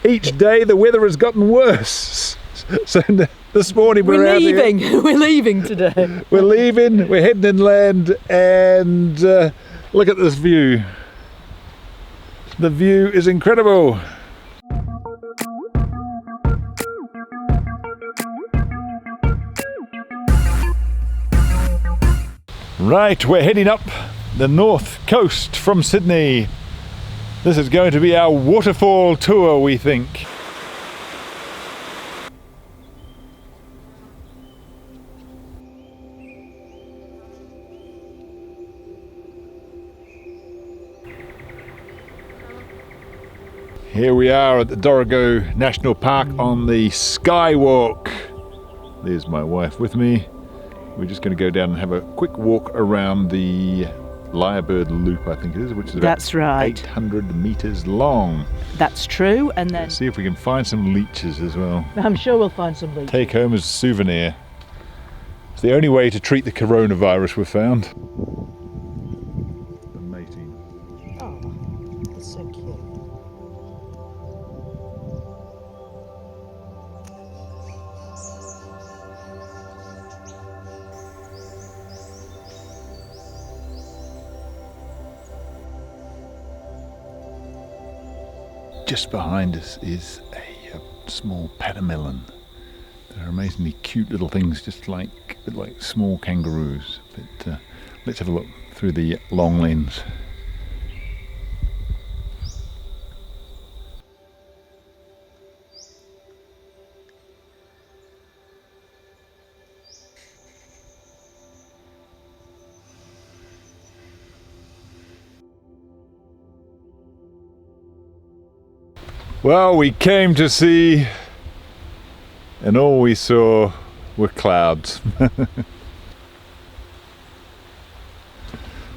each day the weather has gotten worse. So this morning we're leaving. We're leaving today. We're leaving. We're heading inland, and look at this view. The view is incredible. Right, we're heading up the north coast from Sydney. This is going to be our waterfall tour, we think. Here we are at the Dorrigo National Park on the Skywalk. There's my wife with me. We're just going to go down and have a quick walk around the Lyrebird Loop, I think it is, which is about 800 metres long. That's true, and then... Let's see if we can find some leeches as well. I'm sure we'll find some leeches. Take home as a souvenir. It's the only way to treat the coronavirus, we've found. The mating. Oh, that's so cute. Just behind us is a small patermelon. They're amazingly cute little things, just like small kangaroos. But let's have a look through the long lens. Well, we came to see, and all we saw were clouds.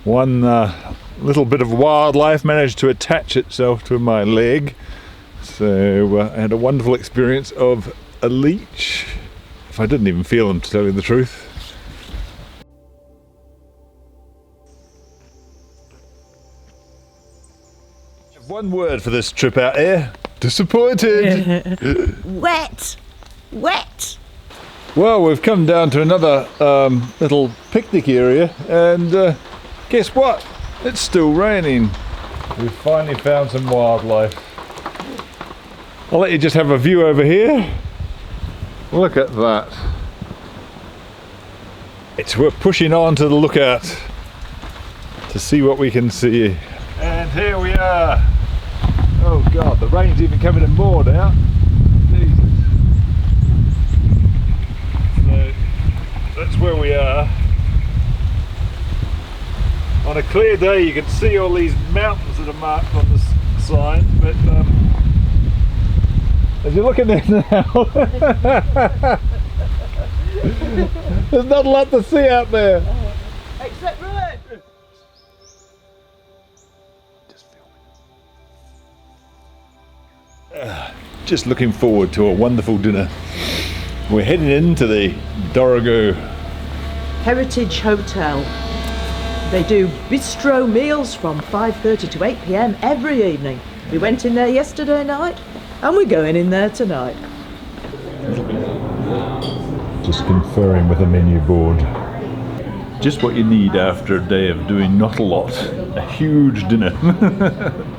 One little bit of wildlife managed to attach itself to my leg, so I had a wonderful experience of a leech. I didn't even feel them, to tell you the truth. One word for this trip out here: disappointed. Wet. Well, we've come down to another little picnic area, and guess what? It's still raining. We've finally found some wildlife. I'll let you just have a view over here. Look at that. We're pushing on to the lookout to see what we can see. And here we are. Oh God, the rain's even coming in more now. Jesus. So that's where we are. On a clear day you can see all these mountains that are marked on this sign, but as you're looking there now, there's not a lot to see out there. Except rain. Just looking forward to a wonderful dinner. We're heading into the Dorrigo Heritage Hotel. They do bistro meals from 5:30 to 8 p.m. every evening. We went in there yesterday night, and we're going in there tonight. Just conferring with a menu board. Just what you need after a day of doing not a lot. A huge dinner.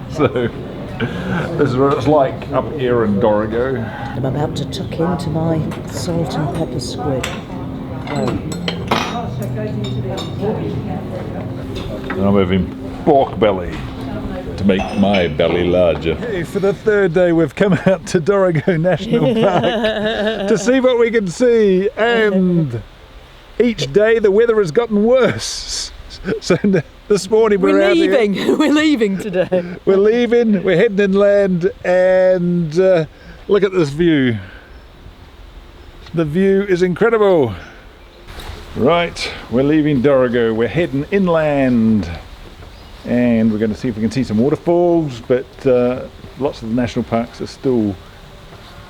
So this is what it's like up here in Dorrigo. I'm about to tuck into my salt and pepper squid. And I'm having pork belly to make my belly larger. Hey, for the third day we've come out to Dorrigo National Park to see what we can see, and each day the weather has gotten worse. So this morning we're leaving. We're leaving today. We're leaving. We're heading inland, and look at this view. The view is incredible. Right, we're leaving Dorrigo. We're heading inland, and we're going to see if we can see some waterfalls. But lots of the national parks are still,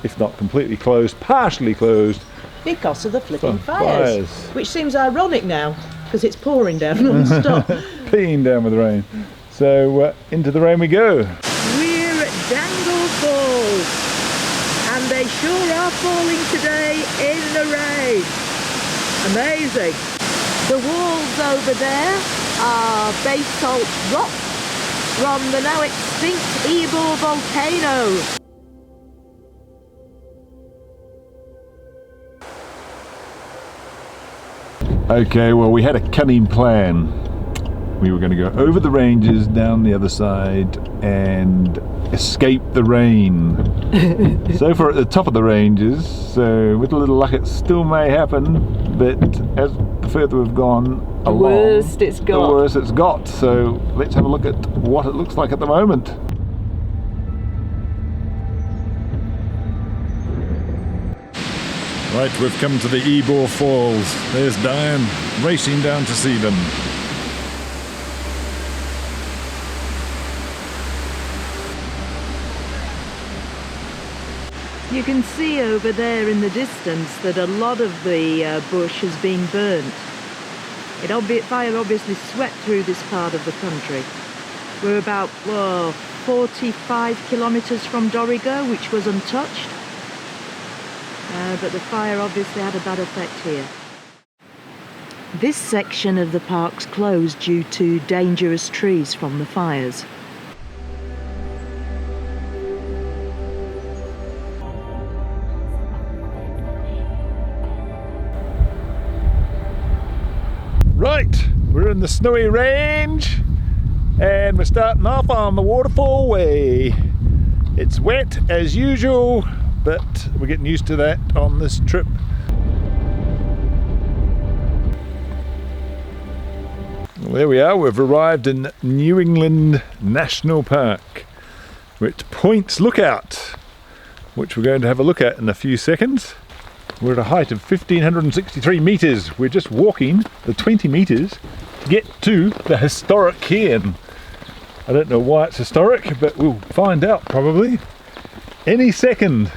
if not completely closed, partially closed because of the flipping fires. Which seems ironic now, because it's pouring down non-stop. Peeing down with rain. So into the rain we go. We're at Dangle Falls. sure are falling today in the rain. Amazing. The walls over there are basalt rock from the now extinct Ebor volcano. Okay, well, we had a cunning plan. We were going to go over the ranges, down the other side, and escape the rain. So far at the top of the ranges, so with a little luck it still may happen, but as the further we've gone along, the worse it's got. So let's have a look at what it looks like at the moment. Right, we've come to the Ebor Falls. There's Diane racing down to see them. You can see over there in the distance that a lot of the bush has been burnt. Fire obviously swept through this part of the country. We're about 45 kilometres from Dorrigo, which was untouched. But the fire obviously had a bad effect here. This section of the park's closed due to dangerous trees from the fires. Right, we're in the snowy range and we're starting off on the waterfall way. It's wet as usual, but we're getting used to that on this trip. Well, there we are, we've arrived in New England National Park. We're at Point's Lookout, which we're going to have a look at in a few seconds. We're at a height of 1,563 metres. We're just walking the 20 metres to get to the historic cairn. I don't know why it's historic, but we'll find out probably any second.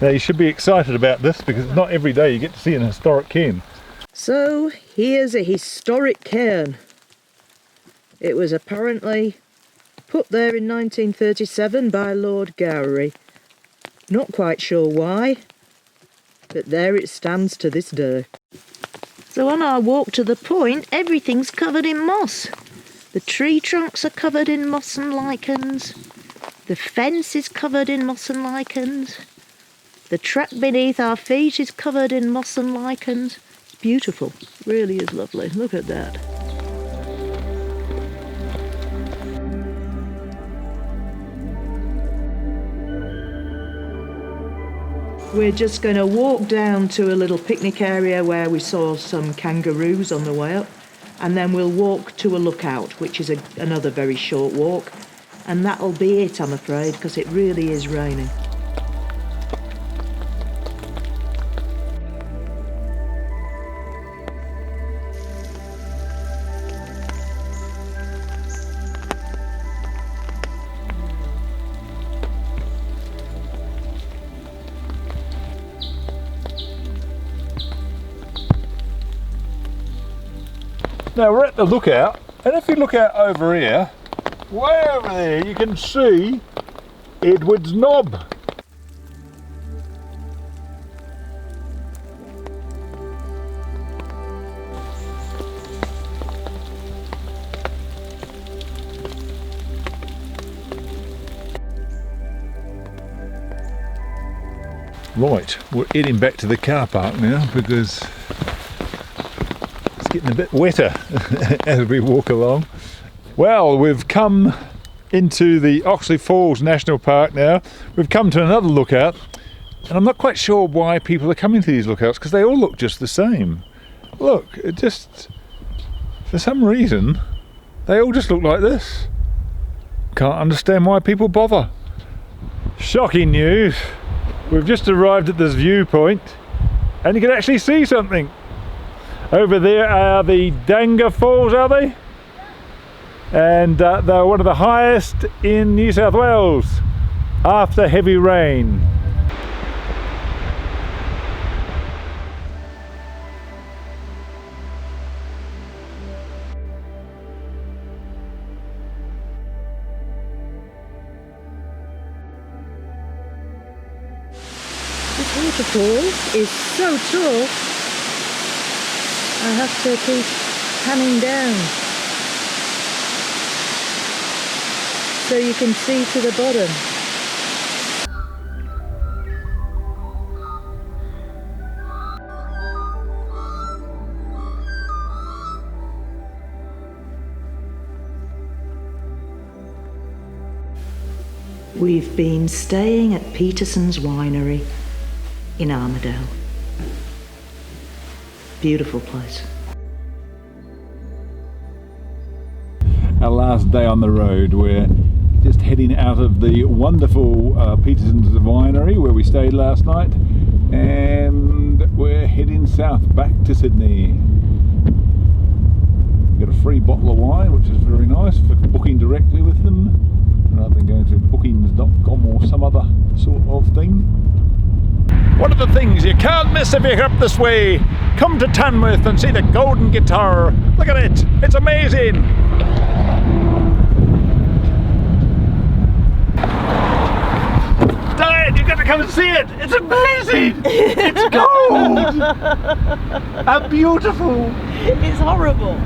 Now you should be excited about this because it's not every day you get to see an historic cairn. So here's a historic cairn. It was apparently put there in 1937 by Lord Gowrie. Not quite sure why, but there it stands to this day. So on our walk to the point, everything's covered in moss. The tree trunks are covered in moss and lichens. The fence is covered in moss and lichens. The track beneath our feet is covered in moss and lichens. It's beautiful, it really is lovely. Look at that. We're just going to walk down to a little picnic area where we saw some kangaroos on the way up, and then we'll walk to a lookout, which is another very short walk, and that'll be it, I'm afraid, because it really is raining. Now we're at the lookout, and if you look out over here, way over there, you can see Edward's Knob. Right, we're heading back to the car park now because it's getting a bit wetter as we walk along. Well, we've come into the Oxley Falls National Park now. We've come to another lookout, and I'm not quite sure why people are coming to these lookouts because they all look just the same. Look, it just, for some reason, they all just look like this. Can't understand why people bother. Shocking news. We've just arrived at this viewpoint and you can actually see something. Over there are the Danga Falls, are they? And they're one of the highest in New South Wales after heavy rain. waterfall is so tall, I have to keep panning down so you can see to the bottom. We've been staying at Petersons Winery in Armidale. Beautiful place. Our last day on the road, we're just heading out of the wonderful Petersons Winery where we stayed last night, and we're heading south back to Sydney. Got a free bottle of wine, which is very nice for booking directly with them rather than going to bookings.com or some other sort of thing. One of the things you can't miss if you're up this way, come to Tamworth and see the golden guitar. Look at it, it's amazing. Diane, you've got to come and see it. It's amazing. It's gold. And beautiful. It's horrible.